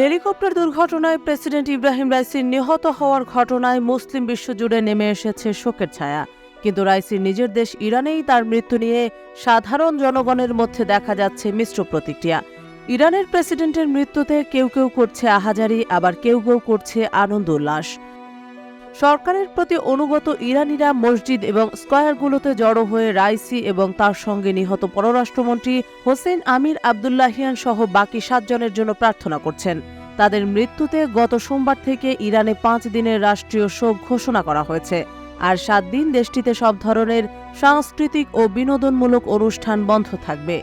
Helicopter দুর্ঘটনায় president Ibrahim রাইসির নিহত হওয়ার ঘটনায় মুসলিম বিশ্বজুড়ে নেমে এসেছে শোকের ছায়া। কিন্তু রাইসির নিজের দেশ ইরানেই তার মৃত্যু নিয়ে সাধারণ জনগণের মধ্যে দেখা যাচ্ছে মিশ্র প্রতিক্রিয়া। ইরানের প্রেসিডেন্টের মৃত্যুতে কেউ কেউ করছে আহাজারি, আবার কেউ কেউ করছে আনন্দ উল্লাস। সরকারের প্রতি অনুগত ইরানিরা মসজিদ এবং স্কয়ারগুলোতে জড়ো হয়ে রাইসি এবং তার সঙ্গে নিহত পররাষ্ট্রমন্ত্রী হোসেন আমির আবদুল্লাহিয়ান সহ বাকি 7 জনের জন্য প্রার্থনা করছেন। তাদের মৃত্যুতে গত সোমবার থেকে ইরানে 5 দিনের রাষ্ট্রীয় শোক ঘোষণা করা হয়েছে, আর 7 দিন দেশটিতে সব ধরনের সাংস্কৃতিক ও বিনোদনমূলক অনুষ্ঠান বন্ধ থাকবে।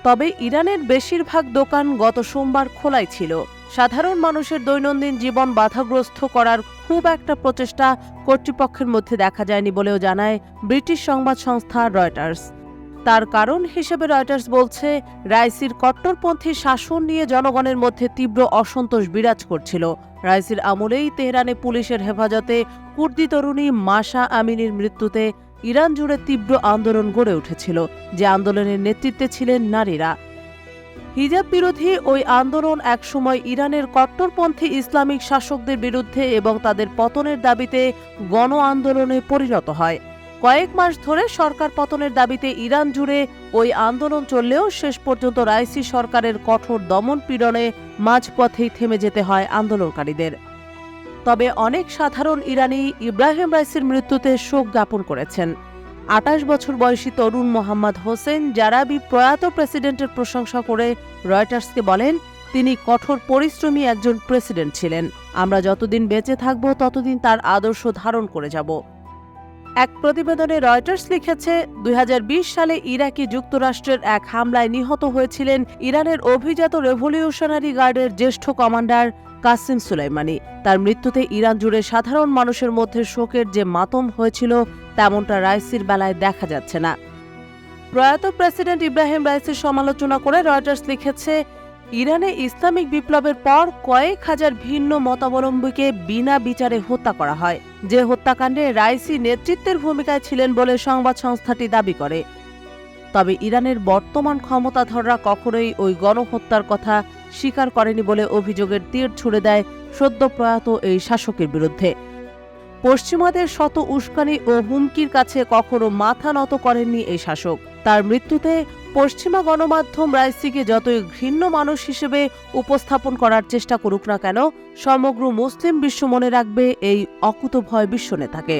তবে ইরানের বেশিরভাগ দোকান গত সোমবার খোলাই ছিল। সাধারণ মানুষের দৈনন্দিন জীবন বাধাগ্রস্ত করার খুব একটা প্রচেষ্টা কর্তৃপক্ষের মধ্যে দেখা যায়নি বলেও জানায় ব্রিটিশ সংবাদ সংস্থা রয়টার্স। তার কারণ হিসেবে রয়টার্স বলছে, রাইসির কট্টরপন্থী শাসন নিয়ে জনগণের মধ্যে তীব্র অসন্তোষ বিরাজ করছিল। রাইসির আমলেই তেহরানে পুলিশের হেফাজতে কুর্দি তরুণী মাশা আমিনির মৃত্যুতে ইরান জুড়ে তীব্র আন্দোলন গড়ে উঠেছিল, যে আন্দোলনের নেতৃত্বে ছিলেন নারীরা। হিজাব বিরোধী ওই আন্দোলন একসময় ইরানের কট্টরপন্থী ইসলামিক শাসকদের বিরুদ্ধে এবং তাদের পতনের দাবিতে গণ আন্দোলনে পরিণত হয়। কয়েক মাস ধরে সরকার পতনের দাবিতে ইরান জুড়ে ওই আন্দোলন চললেও শেষ পর্যন্ত রাইসি সরকারের কঠোর দমন পীড়নে মাঝপথেই থেমে যেতে হয় আন্দোলনকারীদের। তবে অনেক সাধারণ ইরানি ইব্রাহিম রাইসির মৃত্যুতে শোক জ্ঞাপন করেছেন। 28 বছর বয়সী তরুণ মোহাম্মদ হোসেন জারাবি প্রয়াত প্রেসিডেন্টের প্রশংসা করে রয়টার্সকে বলেন, তিনি কঠোর পরিশ্রমী একজন প্রেসিডেন্ট ছিলেন। আমরা যতদিন বেঁচে থাকব ততদিন তার আদর্শ ধারণ করে যাব। এক প্রতিবেদনে রয়টার্স লিখেছে, 2020 সালে ইরাকি যুক্তরাষ্ট্রের এক হামলায় নিহত হয়েছিলেন ইরানের অভিজাত রেভলিউশনারি গার্ডের জ্যেষ্ঠ কমান্ডার কাসিম সুলাইমানি। তার মৃত্যুতে ইরান জুড়ে সাধারণ মানুষের মধ্যে শোকের যে মাতম হয়েছিল, তেমনটা রাইসির বেলায় দেখা যাচ্ছে না। প্রয়াত প্রেসিডেন্ট ইব্রাহিম রাইসির সমালোচনা করে রয়টার্স লিখেছে, ইরানে ইসলামিক বিপ্লবের পর কয়েক হাজার ভিন্ন মতাবলম্বীকে বিনা বিচারে হত্যা করা হয়, যে হত্যাকাণ্ডে রাইসি নেতৃত্বের ভূমিকায় ছিলেন বলে সংবাদ সংস্থাটি দাবি করে। তবে ইরানের বর্তমান ক্ষমতাধররা কখনোই ওই গণহত্যার কথা স্বীকার করেনি বলে অভিযোগের তীর ছুড়ে দেয় সদ্য প্রয়াত এই শাসকের বিরুদ্ধে। পশ্চিমাদের শত উস্কানি ও হুমকির কাছে কখনো মাথা নত করেননি এই শাসক। তার মৃত্যুতে পশ্চিমা গণমাধ্যম রাইসিকে যতই ঘৃণ্য মানুষ হিসেবে উপস্থাপন করার চেষ্টা করুক না কেন, সমগ্র মুসলিম বিশ্ব মনে রাখবে এই অকুতোভয় বিশ্ব নেতাকে।